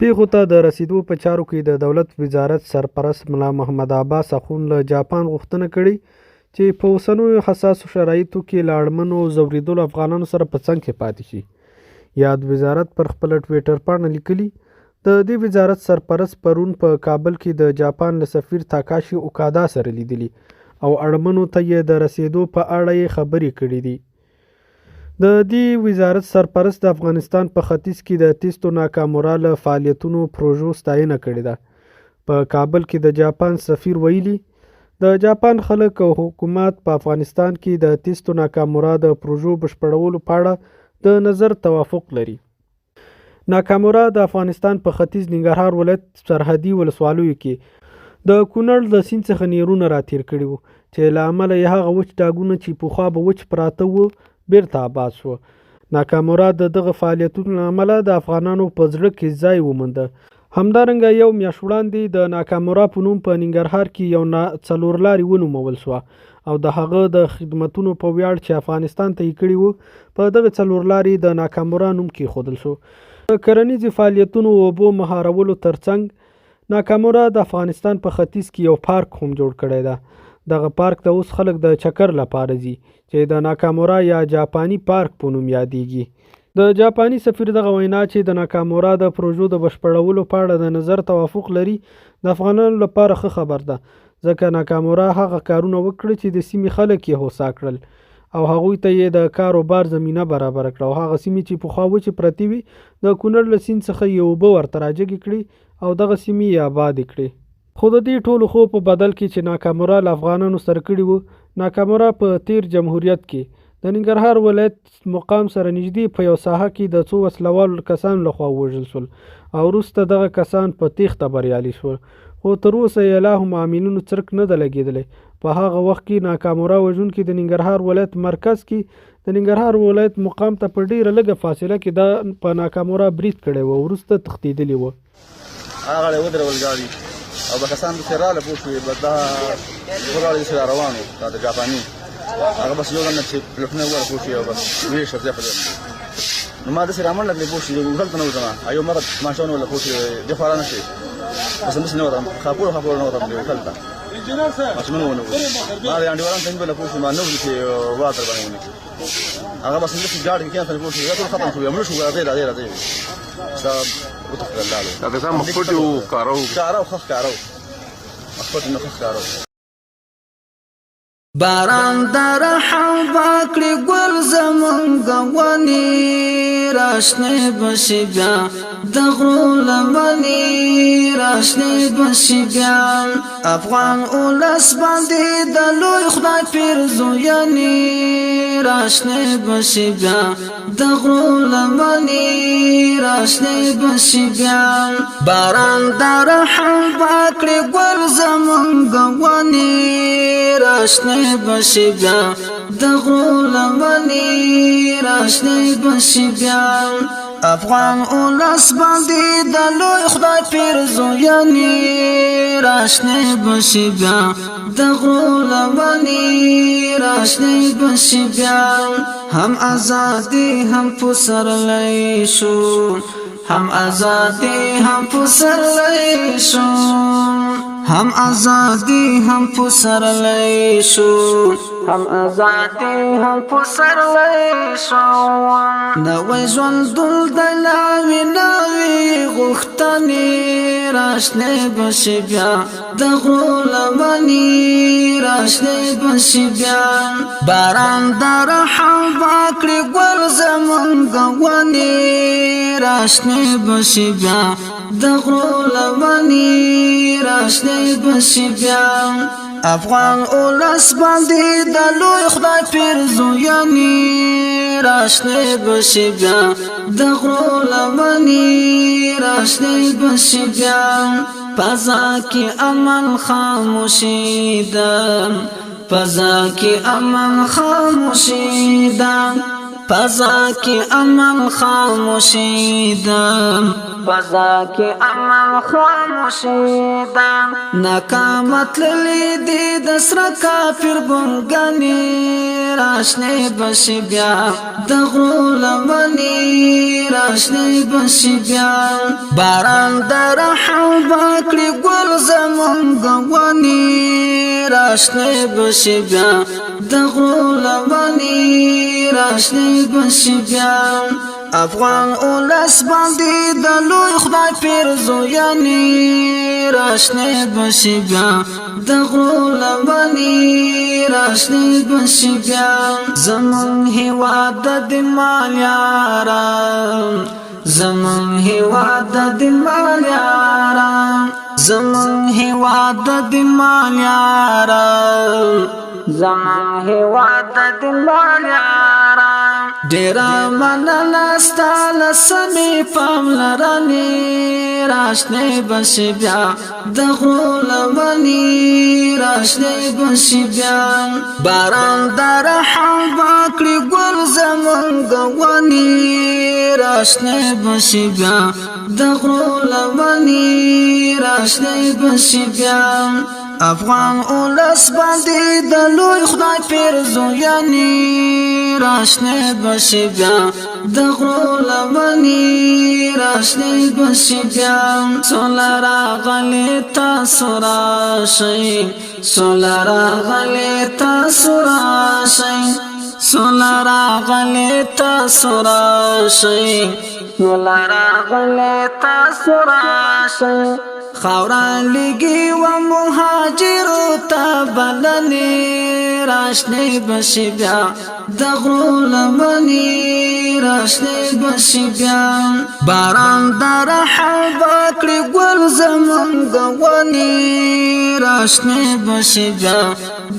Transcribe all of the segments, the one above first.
پیښو ته د رسیدو په چارو کې د دولت وزارت سرپرست ملا محمد عباس اخوند له جاپان غوښتنه کړې چې په اوسنیو حساسو شرایطو کې له اړمنو ځورېدلو افغانانو سره په څنګ کې پاتې شي. یاد وزارت پر خپله ټویټر پاڼه لیکلي د دې وزارت سرپرست پرون په کابل کې د جاپان له سفیر تاکاشي اوکادا سره لیدلي او اړمنو ته یې د رسیدو په اړه یې خبرې کړې دي. د دې وزارت سرپرست د افغانستان په ختیځ کې د تیستو ناکامورا له فعالیتونو پروژو ستاینه کړې ده. په کابل کې د جاپان سفیر ویلي د جاپان خلک او حکومت په افغانستان کې د تیستو ناکامورا د پروژو بشپړولو په اړه د نظر توافق لري. ناکامورا د افغانستان په ختیځ ننګرهار ولایت سرحدي ولسوالیو کې د کونړ د سیند څخه نیرونه راتېر کړي وو چې له امله یې هغه وچ ډاګونه چې پخوا به وچ پراته وو بیرته آباد شو. ناکامورا د دغه فعالیتونو له امله د افغانانو په زړه کې ځای ومونده. همدارنګه یو میاشت وړاندې د ناکامورا په نوم په ننګرهار کې یو څلورلارې ونومول شوه او د هغه د خدمتونو په ویاړ چې افغانستان ته یې کړي وو په دغه څلورلارې د ناکامورا نوم کېښودل شو. د کرنیزې فعالیتونو اوبو مهارولو ترڅنګ ناکامورا د افغانستان په ختیځ کې یو پارک هم جوړ کړی ده. دغه پارک ته اوس خلک د چکر لپاره ځي چې د ناکامورا یا جاپاني پارک په نوم یادېږي. د جاپاني سفیر دغه وینا چې د ناکامورا د پروژو د بشپړولو په اړه د نظر توافق لري د افغانانو لپاره ښه خبر ده، ځکه ناکامورا هغه کارونه وکړي چې د سیمې خلک یې هوسا کړل او هغوی ته یې د کار و بار زمینه برابر کړه او هغه سیمې چې پخوا وچې پرتې وي د کونړ له سیند څخه یې اوبه ورته راجګې کړي او دغه سیمې یې آبادې کړي. خو د دې ټولو خو په بدل کې چې ناکامورا له افغانانو سره کړي وو، ناکامورا په تیر جمهوریت کې د ننګرهار ولایت مقام سره نږدې په یو ساحه کې د څو وسلوالو کسانو لخوا ووژل شول او وروسته دغه کسان په تیښته بریالي شول، خو تر اوسه یې لا هم عاملینو څرک نه ده لګېدلی. په هغه وخت کې ناکامورا وژونکي د ننګرهار ولایت مرکز کې د ننګرهار ولایت مقام ته په ډېره لږه فاصله کې دا په ناکامورا برید کړی و، وروسته تښتېدلي وو. هغه ودرول ګاډي او به کسان پسې راله پوه شوې به دا دوه ګاډي داسې را روان وو دا د جاپاني هغه بس یو ځل نه چې پلټنه وګوره پوه شوې او بس ویې شو ځای نو ما داسې رامنډه کړې پوه شوې هلته نه وځم یو مرد ماشین ولا پوه شوې دې خوا را نه شوې بس همداسې نه وتم خاپوړ نه وتم هلته ماشینونه ونه ما د انډیوالانو ته بله پوه شوې ما نه ولیدل چې واتر باندې ونیسي هغه بس همداسې ګاډي کې کېناستل پوه شوې دا ټول ختم شو مړه شو راځئ ستا وتښتېدل لاړو دا کسان مخپټ وو ښکاره وو ښه ښکاره وو مخپټ نه ښه ښکاره وو. باران در حوا کړي ګل زمونږ ونې راشنې بشي بیا د غرو لمنې راشنې بشي بیا افغان اولس باندې د لوی خدای پیرزوینې راشنې بشي بیا د غرو لمنې راشنې بشي بیا باران در حوا کړي ګل زمونږ ونې راشنې بشي بیا د غرو لمنې راشنې بشي بیا افغان اولس باندې د لوی خدای پیرزوینې راشنې بشي بیا د غرو لمنې راشنې بشي بیا هم ازادي هم پسرلی شو هم ازادي هم پسرلی شو هم ازادي هم پسرلی شو هم ازادي هم پسرلی شو نوې ژوند دل دلاوي نوې غوښتنې راشنې بشي بیا د غرو لمنې راشنې بشي بیا باران در حوا کړي ګل زمونږ ونې راشنې بشي بیا د غرو لمنې راشنې بشي بیا افغان اولس باندې د لوی خدای پیرزوینې راشنې بشي بیا د غرو لمنې راشنې بشي بیا فضا کې امن خاموشي ده فضا کې امن خاموشي ده فضا کې امن خاموشي ده فضا کې امن خاموشي ده ناکامت للی دی د سره کافر بنګنې راشنه بشي بیا د غرو لمنی راشنه بشي بیا باران در رحم باکړي ګل زمونږ ونی راشنه بشي بیا د غرو لمنی راشنه بشي بیا افغان اولس باندې د لوی خدای پیرزویانی راشنه بشي بیا د غرو لمنی راشنه بشي بیا زمون هیواد د مال یاران زمون هیواد د مال یاران زمون هیواد د مال یاران زمون هیواد د مال یاران ډیرا مننه ستاله سمې پاملرنې راشنه بشي بیا د غرو لمنی راشنه بشي بیا باران در رحم باکړي ګل زمونږ ونی راشنه بشي بیا د غرو لمنی راشنه بشي بیا افغان اولس باندې د لوی خدای پیرزویانی راشنه بشي بیا د غرو لمنی راشنه بشي بیا سولرا غلی تاسو راشئ سولرا غلی تاسو راشئ سولرا غلی تاسو راشئ سولرا غلی تاسو راشئ خاوران لګي و مهاجرو ته بلنې راشنه بشي بیا د غرو لمنی راشنه بشي بیا باران در رحم باکړي ګل زمونږ ونی راشنه بشي بیا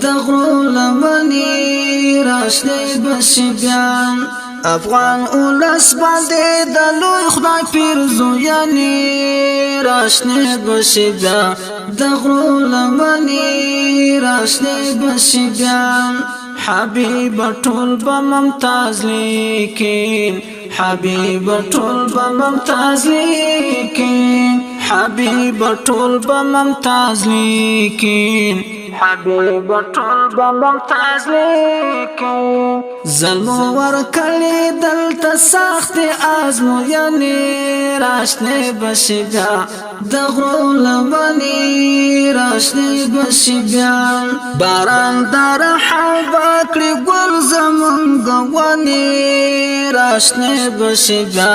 د غرو لمنی راشنه بشي بیا افغان اولس باندې د لوی خدای پیرزویانی راشنه بشي بیا د غرو لمنی راشنه بشي بیا حبیب ټول به ممتاز لیکین حبیب ټول به ممتاز لیکین حبیب ټول به ممتاز لیکین حبیب ټول به ممتاز لیکین ظلم ورکړي دلته سخت ازموینې راشنه بشي بیا د غرو لمنی راشنه بشي بیا باران در رحم باکړي ګل زمونږ ونی راشنه بشي بیا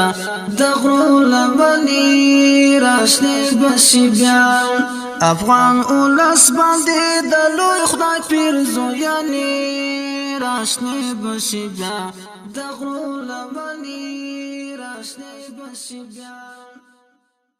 د غرو لمنی راشنه بشي بیا افغان اولس باندې د لوی خدای پیرزویانی راشنه بشي بیا د غرو لمنی راشنه بشي بیا